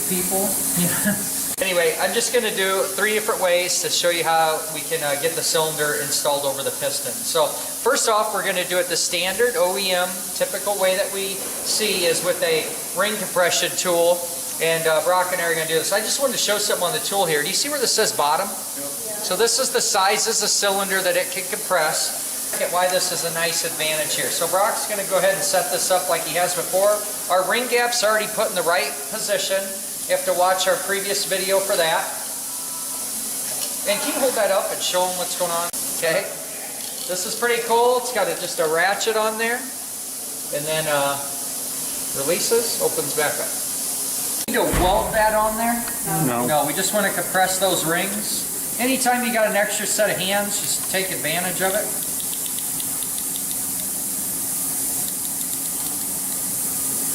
people. Anyway, I'm just going to do 3 different ways to show you how we can get the cylinder installed over the piston. So first off, we're going to do it the standard OEM typical way that we see is with a ring compression tool. And Brock and I are going to do this. I just wanted to show something on the tool here. Do you see where this says bottom? Yeah. So this is the size of the cylinder that it can compress. Look at why this is a nice advantage here. So Brock's going to go ahead and set this up like he has before. Our ring gap's already put in the right position. You have to watch our previous video for that. And can you hold that up and show them what's going on? Okay. This is pretty cool. It's got just a ratchet on there. And then releases, opens back up. You need to weld that on there? No. No, we just want to compress those rings. Anytime you got an extra set of hands, just take advantage of it.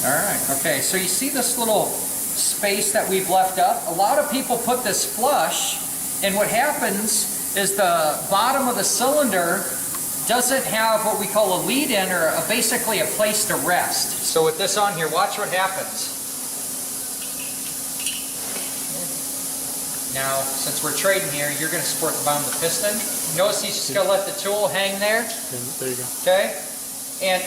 Alright, okay, so you see this little space that we've left up? A lot of people put this flush, and what happens is the bottom of the cylinder doesn't have what we call a lead-in or basically a place to rest. So with this on here, watch what happens. Now, since we're trading here, you're going to support the bottom of the piston. Notice he's just going to let the tool hang there. There you go. Okay? And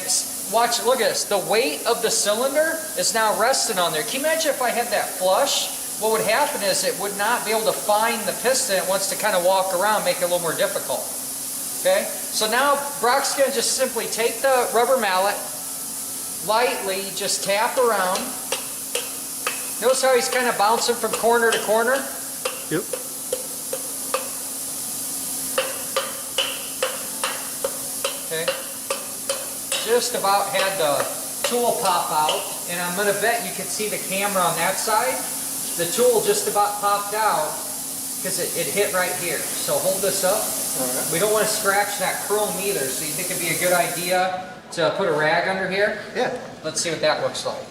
watch, look at this. The weight of the cylinder is now resting on there. Can you imagine if I had that flush? What would happen is it would not be able to find the piston. It wants to kind of walk around, make it a little more difficult. Okay? So now Brock's going to just simply take the rubber mallet, lightly just tap around. Notice how he's kind of bouncing from corner to corner? Yep. Okay. Just about had the tool pop out, and I'm going to bet you can see the camera on that side. The tool just about popped out because it hit right here. So hold this up. Right. We don't want to scratch that chrome either, so you think it'd be a good idea to put a rag under here? Yeah. Let's see what that looks like.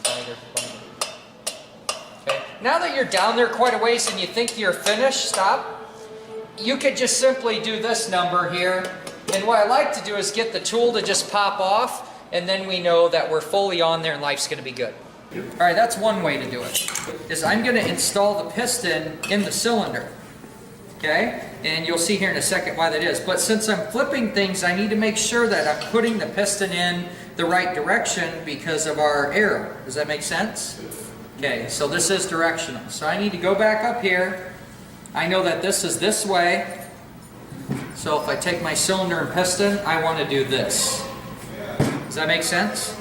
Okay. Now that you're down there quite a ways and you think you're finished, stop. You could just simply do this number here. And what I like to do is get the tool to just pop off, and then we know that we're fully on there and life's going to be good. Alright, that's one way to do it. Is I'm going to install the piston in the cylinder. Okay? And you'll see here in a second why that is. But since I'm flipping things, I need to make sure that I'm putting the piston in the right direction because of our arrow. Does that make sense? Okay, so this is directional. So I need to go back up here. I know that this is this way. So if I take my cylinder and piston, I want to do this. Does that make sense?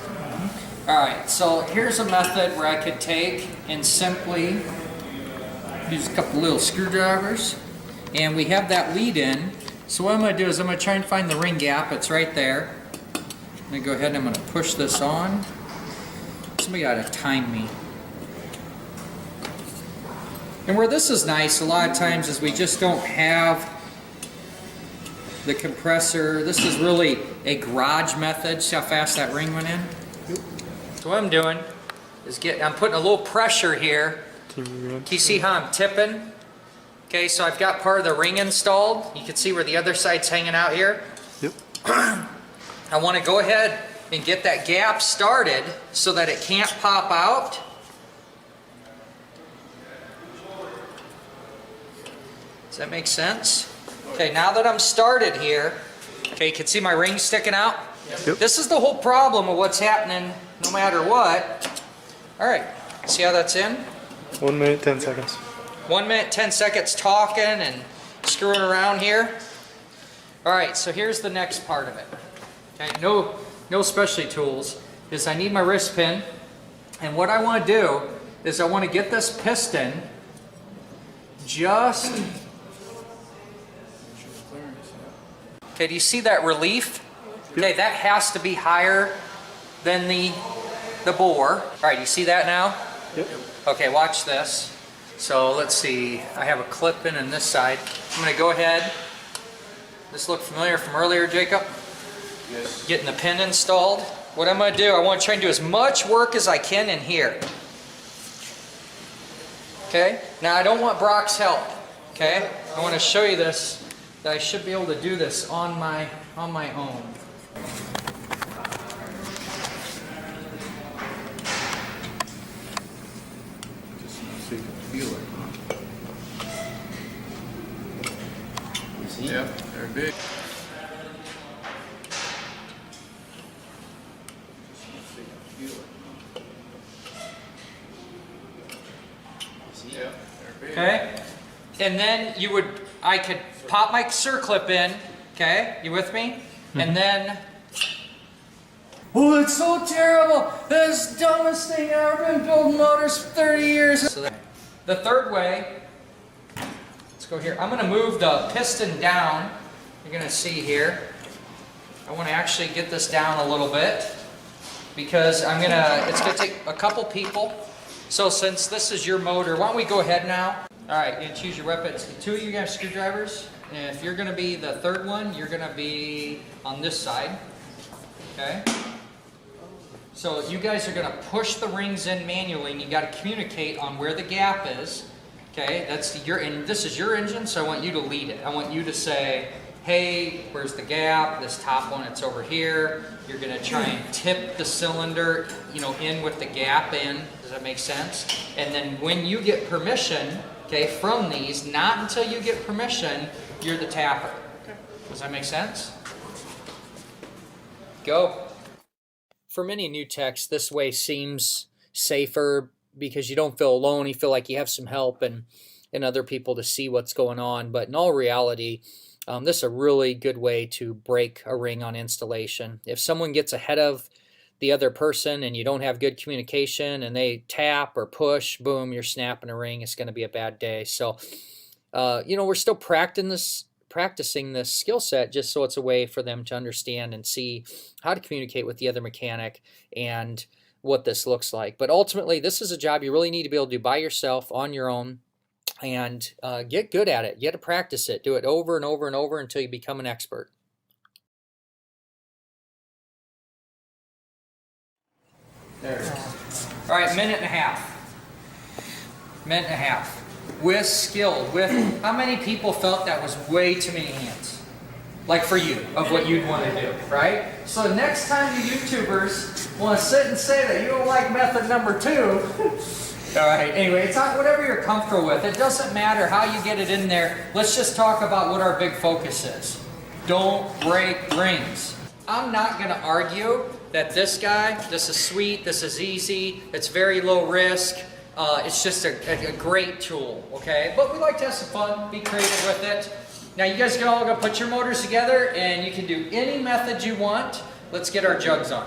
Alright, so here's a method where I could take and simply use a couple little screwdrivers. And we have that lead in. So what I'm going to do is I'm going to try and find the ring gap. It's right there. I'm going to go ahead and I'm going to push this on. Somebody got to time me. And where this is nice a lot of times is we just don't have the compressor. This is really a garage method. See how fast that ring went in? So what I'm doing is I'm putting a little pressure here. Can you see how I'm tipping? Okay, so I've got part of the ring installed. You can see where the other side's hanging out here. Yep. I want to go ahead and get that gap started so that it can't pop out. Does that make sense? Okay, now that I'm started here, okay, you can see my ring sticking out? Yep. This is the whole problem of what's happening no matter what. Alright, see how that's in? 1 minute, 10 seconds. 1 minute, 10 seconds talking and screwing around here. Alright, so here's the next part of it. Okay, no specialty tools. Is I need my wrist pin, and what I want to do is I want to get this piston just... Okay, do you see that relief? Okay, that has to be higher than the bore. Alright, you see that now? Yep. Okay, watch this. So let's see, I have a clip in this side. I'm going to go ahead. This look familiar from earlier, Jacob? Yes. Getting the pin installed. What I'm going to do, I want to try and do as much work as I can in here. Okay, now I don't want Brock's help. Okay, I want to show you this, that I should be able to do this on my own. big. Okay, and then I could pop my circlip in. Okay, you with me? And then, oh, it's so terrible. That's the dumbest thing I've ever been building motors for 30 years. So the third way, let's go here. I'm going to move the piston down. You're going to see here. I want to actually get this down a little bit because it's going to take a couple people. So since this is your motor, why don't we go ahead now? All right, and choose your weapons. Two of you have screwdrivers. And if you're going to be the third one, you're going to be on this side. Okay? So you guys are going to push the rings in manually, and you got to communicate on where the gap is. Okay? This is your engine, so I want you to lead it. I want you to say, hey, where's the gap? This top one, it's over here. You're going to try and tip the cylinder, in with the gap in. Does that make sense? And then when you get permission, okay, from these, not until you get permission, you're the tapper. Does that make sense? Go. For many new techs, this way seems safer because you don't feel alone. You feel like you have some help and other people to see what's going on. But in all reality, this is a really good way to break a ring on installation. If someone gets ahead of the other person and you don't have good communication and they tap or push, boom, you're snapping a ring. It's going to be a bad day. So, we're still practicing this skill set just so it's a way for them to understand and see how to communicate with the other mechanic and what this looks like. But ultimately, this is a job you really need to be able to do by yourself on your own and get good at it. You got to practice it. Do it over and over and over until you become an expert. There it is. All right, minute and a half. Minute and a half. With skill, how many people felt that was way too many hands? Like for you, of what you'd want to do, right? So next time you YouTubers want to sit and say that you don't like method number 2, all right, anyway, it's not whatever you're comfortable with. It doesn't matter how you get it in there. Let's just talk about what our big focus is. Don't break rings. I'm not going to argue that this is sweet, this is easy, it's very low risk. It's just a great tool, okay? But we like to have some fun, be creative with it. Now you guys can all go put your motors together and you can do any method you want. Let's get our jugs on.